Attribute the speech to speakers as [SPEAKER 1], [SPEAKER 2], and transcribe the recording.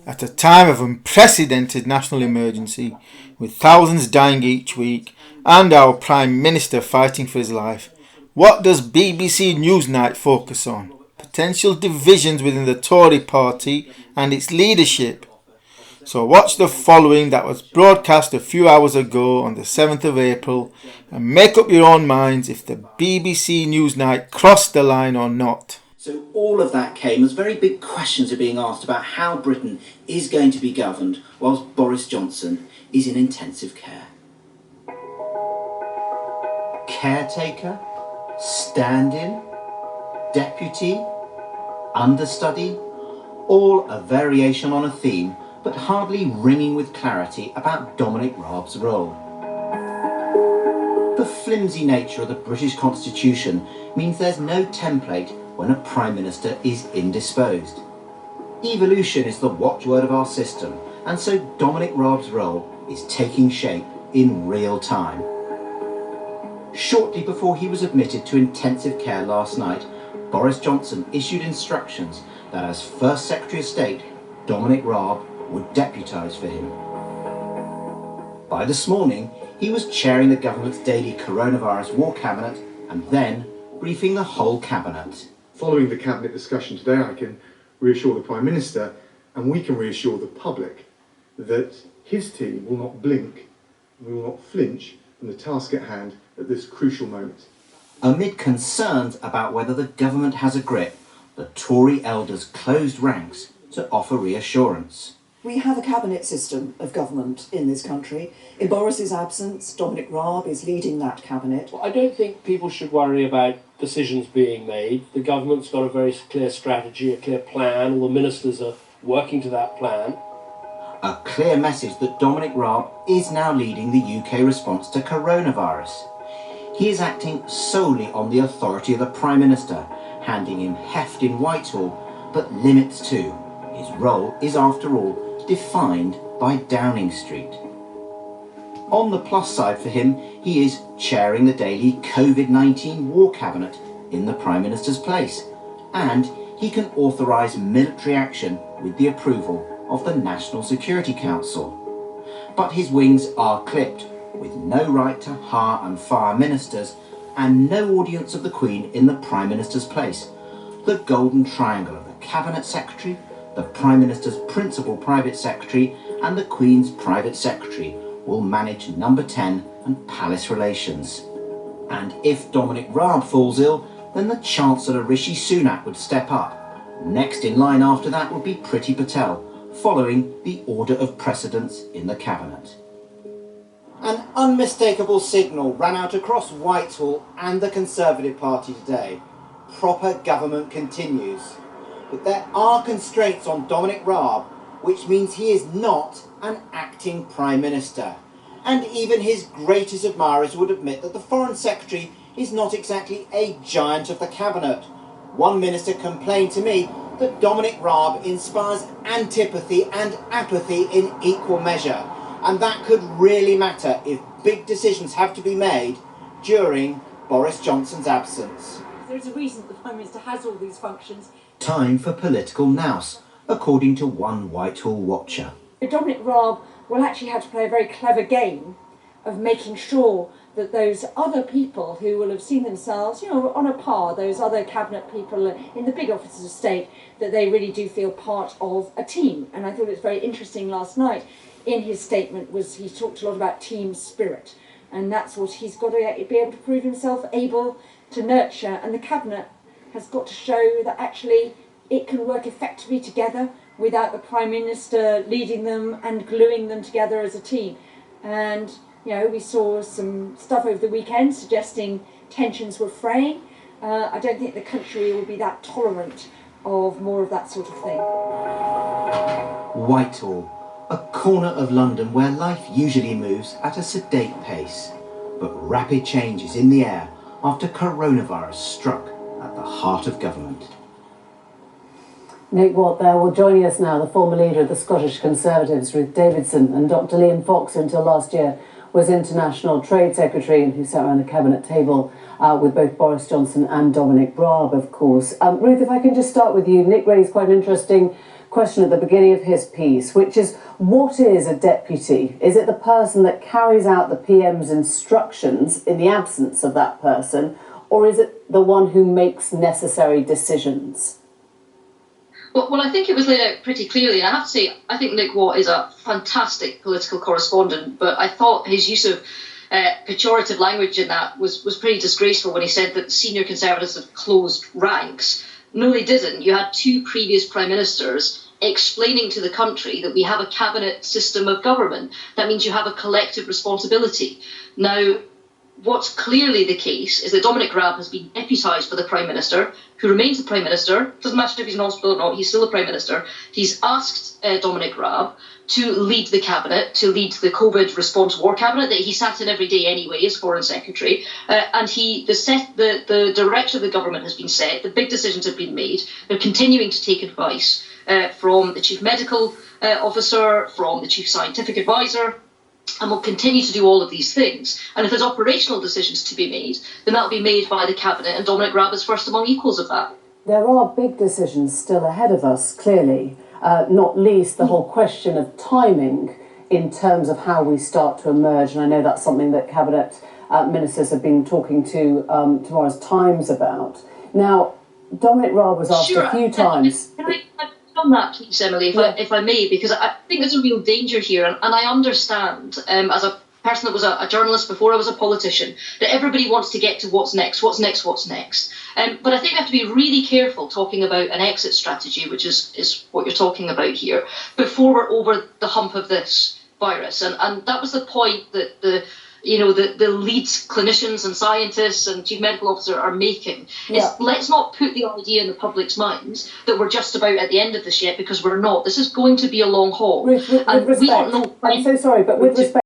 [SPEAKER 1] At a time of unprecedented national emergency, with thousands dying each week and our Prime Minister fighting for his life, what does BBC Newsnight focus on? Potential divisions within the Tory party and its leadership. So watch the following that was broadcast a few hours ago on the 7th of April and make up your own minds if the BBC Newsnight crossed the line or not.
[SPEAKER 2] So all of that came as very big questions are being asked about how Britain is going to be governed whilst Boris Johnson is in intensive care. Caretaker, stand-in, deputy, understudy, all a variation on a theme, but hardly ringing with clarity about Dominic Raab's role. The flimsy nature of the British Constitution means there's no template when a Prime Minister is indisposed. Evolution is the watchword of our system, and so Dominic Raab's role is taking shape in real time. Shortly before he was admitted to intensive care last night, Boris Johnson issued instructions that as First Secretary of State, Dominic Raab would deputise for him. By this morning, he was chairing the government's daily coronavirus war cabinet and then briefing the whole cabinet.
[SPEAKER 3] Following the cabinet discussion today, I can reassure the Prime Minister and we can reassure the public that his team will not blink and will not flinch from the task at hand at this crucial moment.
[SPEAKER 2] Amid concerns about whether the government has a grip, the Tory elders closed ranks to offer reassurance.
[SPEAKER 4] We have a cabinet system of government in this country. In Boris's absence, Dominic Raab is leading that cabinet.
[SPEAKER 5] Well, I don't think people should worry about decisions being made. The government's got a very clear strategy, a clear plan. All the ministers are working to that plan.
[SPEAKER 2] A clear message that Dominic Raab is now leading the UK response to coronavirus. He is acting solely on the authority of the Prime Minister, handing him heft in Whitehall, but limits too. His role is, after all, defined by Downing Street. On the plus side for him, he is chairing the daily COVID-19 war cabinet in the Prime Minister's place, and he can authorise military action with the approval of the National Security Council. But his wings are clipped, with no right to hire and fire ministers and no audience of the Queen in the Prime Minister's place. The golden triangle of the Cabinet Secretary, the Prime Minister's principal private secretary and the Queen's private secretary will manage number 10 and palace relations. And if Dominic Raab falls ill, then the Chancellor Rishi Sunak would step up. Next in line after that would be Priti Patel, following the order of precedence in the Cabinet. An unmistakable signal ran out across Whitehall and the Conservative Party today. Proper government continues. But there are constraints on Dominic Raab, which means he is not an acting Prime Minister. And even his greatest admirers would admit that the Foreign Secretary is not exactly a giant of the Cabinet. One minister complained to me that Dominic Raab inspires antipathy and apathy in equal measure. And that could really matter if big decisions have to be made during Boris Johnson's absence.
[SPEAKER 6] There's a reason that the Prime Minister has all these functions.
[SPEAKER 2] Time for political nous, according to one Whitehall watcher.
[SPEAKER 6] Dominic Raab will actually have to play a very clever game of making sure that those other people who will have seen themselves, on a par, those other cabinet people in the big offices of state, that they really do feel part of a team. And I thought it was very interesting last night in his statement he talked a lot about team spirit. And that's what he's got to be able to prove himself able to nurture. And the cabinet has got to show that actually it can work effectively together without the Prime Minister leading them and gluing them together as a team. And, we saw some stuff over the weekend suggesting tensions were fraying. I don't think the country will be that tolerant of more of that sort of thing.
[SPEAKER 2] Whitehall, a corner of London where life usually moves at a sedate pace. But rapid change is in the air after coronavirus struck at the heart of government.
[SPEAKER 7] Nick Watt there. Well, joining us now, the former leader of the Scottish Conservatives, Ruth Davidson, and Dr Liam Fox, who until last year was International Trade Secretary and who sat around the cabinet table with both Boris Johnson and Dominic Raab, of course. Ruth, if I can just start with you. Nick raised quite an interesting question at the beginning of his piece, which is, what is a deputy? Is it the person that carries out the PM's instructions in the absence of that person, or is it the one who makes necessary decisions?
[SPEAKER 8] Well, I think it was laid out pretty clearly, and I have to say, I think Nick Watt is a fantastic political correspondent, but I thought his use of pejorative language in that was pretty disgraceful when he said that senior Conservatives have closed ranks. No, they didn't. You had two previous Prime Ministers explaining to the country that we have a cabinet system of government. That means you have a collective responsibility. Now, what's clearly the case is that Dominic Raab has been deputised by the Prime Minister, who remains the Prime Minister. Doesn't matter if he's in hospital or not, he's still the Prime Minister. He's asked Dominic Raab to lead the cabinet, to lead the COVID response war cabinet that he sat in every day anyway as Foreign Secretary. And the direction of the government has been set, the big decisions have been made. They're continuing to take advice from the Chief Medical Officer, from the Chief Scientific Advisor, and will continue to do all of these things. And if there's operational decisions to be made, then that'll be made by the Cabinet, and Dominic Raab is first among equals of that.
[SPEAKER 7] There are big decisions still ahead of us, clearly, not least the whole question of timing in terms of how we start to emerge. And I know that's something that Cabinet ministers have been talking to Tomorrow's Times about. Now, Dominic Raab was asked a few times...
[SPEAKER 8] Can I on that, please, Emily, if I may, because I think there's a real danger here, and I understand, as a person that was a journalist before I was a politician, that everybody wants to get to what's next. But I think we have to be really careful talking about an exit strategy, which is what you're talking about here, before we're over the hump of this virus. And that was the point that the lead clinicians and scientists and chief medical officer are making.
[SPEAKER 7] Yeah.
[SPEAKER 8] Let's not put the idea in the public's minds that we're just about at the end of this yet, because we're not. This is going to be a long haul.
[SPEAKER 7] With respect,
[SPEAKER 8] we don't know when.
[SPEAKER 7] I'm so sorry, but with respect